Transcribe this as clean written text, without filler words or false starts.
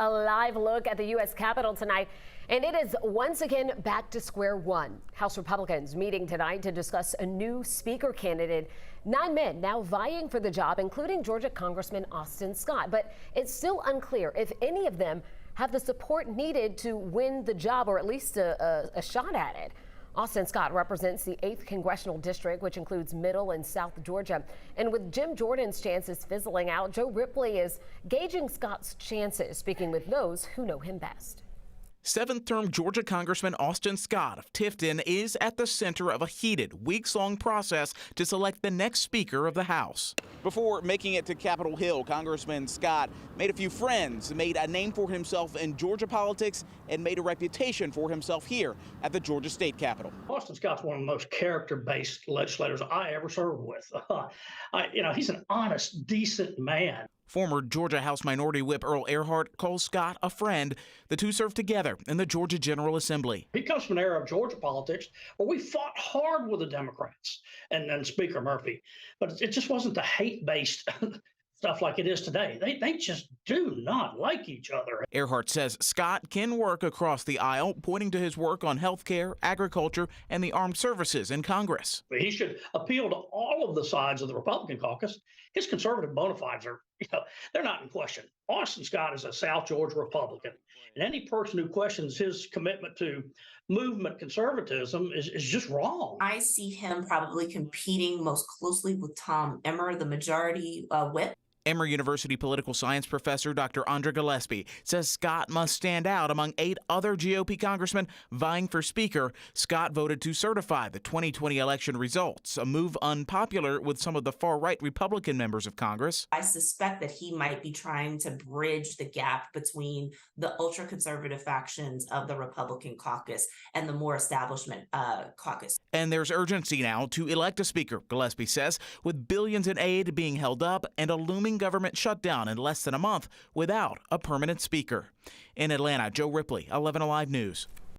A live look at the U.S. Capitol tonight, and it is once again back to square one. House Republicans meeting tonight to discuss a new speaker candidate. 9 men now vying for the job, including Georgia Congressman Austin Scott. But it's still unclear if any of them have the support needed to win the job, or at least a shot at it. Austin Scott represents the 8th Congressional District, which includes Middle and South Georgia. And with Jim Jordan's chances fizzling out, Joe Ripley is gauging Scott's chances, speaking with those who know him best. 7th-term Georgia Congressman Austin Scott of Tifton is at the center of a heated, weeks-long process to select the next Speaker of the House. Before making it to Capitol Hill, Congressman Scott made a few friends, made a name for himself in Georgia politics, and made a reputation for himself here at the Georgia State Capitol. Austin Scott's one of the most character-based legislators I ever served with. He's an honest, decent man. Former Georgia House Minority Whip Earl Earhart calls Scott a friend. The two served together in the Georgia General Assembly. He comes from an era of Georgia politics where we fought hard with the Democrats and Speaker Murphy, but it just wasn't the hate-based stuff like it is today. They just do not like each other. Earhart says Scott can work across the aisle, pointing to his work on health care, agriculture, and the armed services in Congress. He should appeal to all of the sides of the Republican caucus. His conservative bona fides are, they're not in question. Austin Scott is a South Georgia Republican, and any person who questions his commitment to movement conservatism is just wrong. I see him probably competing most closely with Tom Emmer, the majority whip. Emory University political science professor Dr. Andra Gillespie says Scott must stand out among 8 other GOP congressmen vying for Speaker. Scott voted to certify the 2020 election results, a move unpopular with some of the far-right Republican members of Congress. I suspect that he might be trying to bridge the gap between the ultra-conservative factions of the Republican caucus and the more establishment caucus. And there's urgency now to elect a Speaker, Gillespie says, with billions in aid being held up and a looming government shutdown in less than a month without a permanent Speaker. In Atlanta, Joe Ripley, 11 Alive News.